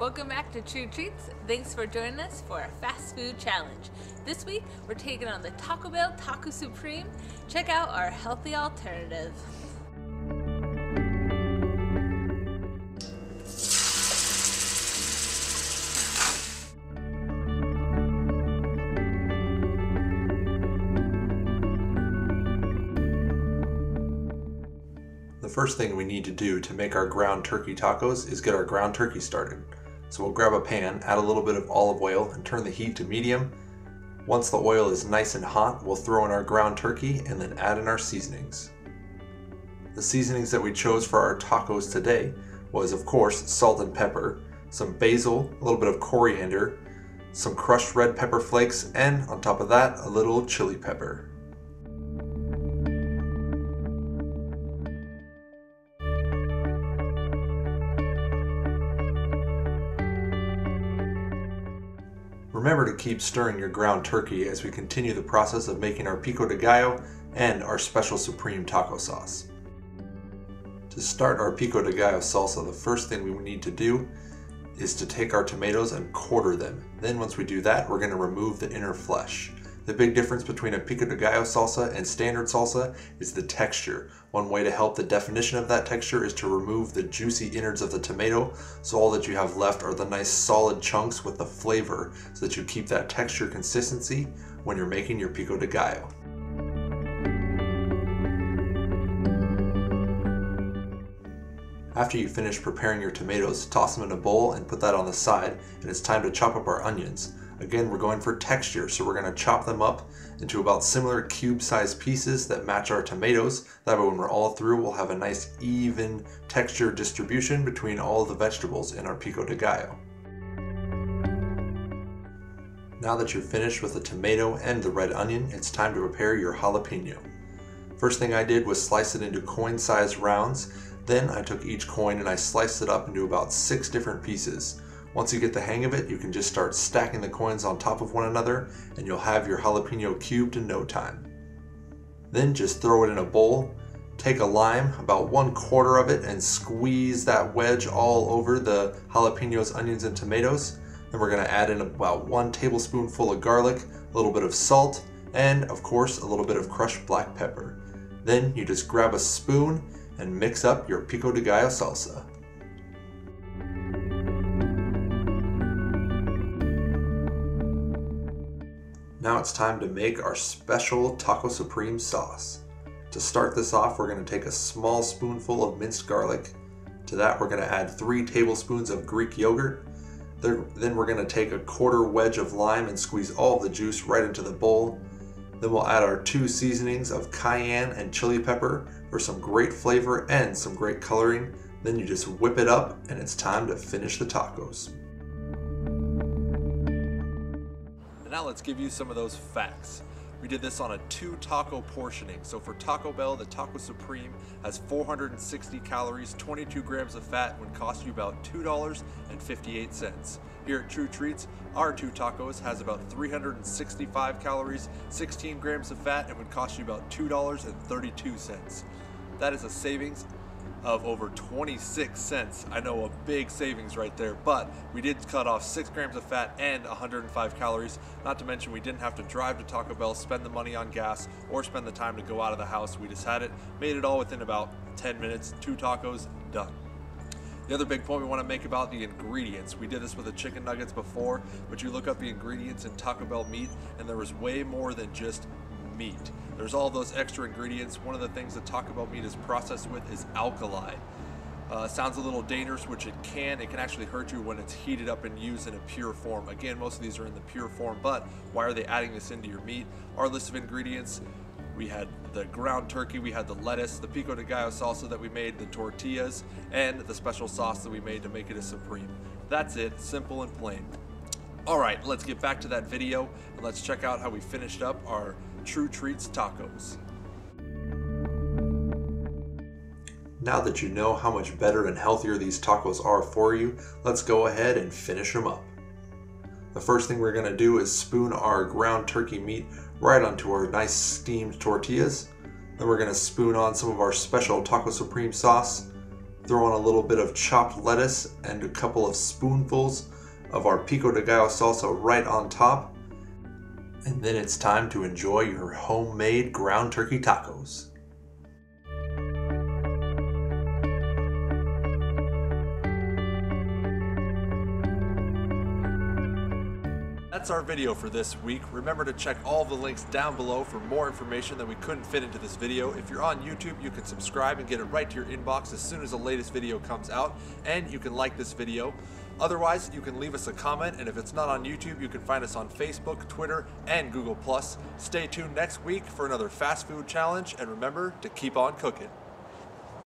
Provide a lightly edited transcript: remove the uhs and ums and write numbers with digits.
Welcome back to True Treats. Thanks for joining us for our fast food challenge. This week we're taking on the Taco Bell Taco Supreme. Check out our healthy alternative. The first thing we need to do to make our ground turkey tacos is get our ground turkey started. So we'll grab a pan, add a little bit of olive oil, and turn the heat to medium. Once the oil is nice and hot, we'll throw in our ground turkey and then add in our seasonings. The seasonings that we chose for our tacos today was, of course, salt and pepper, some basil, a little bit of coriander, some crushed red pepper flakes, and on top of that, a little chili pepper. Remember to keep stirring your ground turkey as we continue the process of making our pico de gallo and our special supreme taco sauce. To start our pico de gallo salsa, the first thing we need to do is to take our tomatoes and quarter them. Then once we do that, we're going to remove the inner flesh. The big difference between a pico de gallo salsa and standard salsa is the texture. One way to help the definition of that texture is to remove the juicy innards of the tomato, so all that you have left are the nice solid chunks with the flavor, so that you keep that texture consistency when you're making your pico de gallo. After you finish preparing your tomatoes, toss them in a bowl and put that on the side, and it's time to chop up our onions. Again, we're going for texture, so we're going to chop them up into about similar cube-sized pieces that match our tomatoes. That way when we're all through, we'll have a nice even texture distribution between all the vegetables in our pico de gallo. Now that you're finished with the tomato and the red onion, it's time to prepare your jalapeno. First thing I did was slice it into coin-sized rounds. Then I took each coin and I sliced it up into about 6 different pieces. Once you get the hang of it, you can just start stacking the coins on top of one another and you'll have your jalapeno cubed in no time. Then just throw it in a bowl, take a lime, about 1/4 of it, and squeeze that wedge all over the jalapenos, onions, and tomatoes. Then we're going to add in about 1 tablespoonful of garlic, a little bit of salt, and of course a little bit of crushed black pepper. Then you just grab a spoon and mix up your pico de gallo salsa. Now it's time to make our special Taco Supreme sauce. To start this off, we're going to take a small spoonful of minced garlic. To that, we're going to add 3 tablespoons of Greek yogurt. Then we're going to take a 1/4 wedge of lime and squeeze all of the juice right into the bowl. Then we'll add our 2 seasonings of cayenne and chili pepper for some great flavor and some great coloring. Then you just whip it up and it's time to finish the tacos. Now let's give you some of those facts. We did this on a 2 taco portioning. So for Taco Bell, the Taco Supreme has 460 calories, 22 grams of fat, and would cost you about $2.58. Here at True Treats, our 2 tacos has about 365 calories, 16 grams of fat, and would cost you about $2.32. That is a savings of over 26 cents. I know, a big savings right there, but we did cut off 6 grams of fat and 105 calories. Not to mention we didn't have to drive to Taco Bell, spend the money on gas, or spend the time to go out of the house. We just had it, made it all within about 10 minutes, 2 tacos, done. The other big point we want to make about the ingredients, we did this with the chicken nuggets before, but you look up the ingredients in Taco Bell meat and there was way more than just meat. There's all those extra ingredients. One of the things that Taco Bell meat is processed with is alkali. Sounds a little dangerous, which it can actually hurt you when it's heated up and used in a pure form. Again, most of these are in the pure form, but why are they adding this into your meat? Our list of ingredients, we had the ground turkey, we had the lettuce, the pico de gallo salsa that we made, the tortillas, and the special sauce that we made to make it a supreme. That's it, simple and plain. Alright, let's get back to that video and let's check out how we finished up our True Treats tacos. Now that you know how much better and healthier these tacos are for you, let's go ahead and finish them up. The first thing we're going to do is spoon our ground turkey meat right onto our nice steamed tortillas. Then we're going to spoon on some of our special Taco Supreme sauce. Throw on a little bit of chopped lettuce and a couple of spoonfuls of our pico de gallo salsa right on top. And then it's time to enjoy your homemade ground turkey tacos. That's our video for this week. Remember to check all the links down below for more information that we couldn't fit into this video. If you're on YouTube, you can subscribe and get it right to your inbox as soon as the latest video comes out, and you can like this video. Otherwise, you can leave us a comment, and if it's not on YouTube, you can find us on Facebook, Twitter, and Google+. Stay tuned next week for another fast food challenge, and remember to keep on cooking.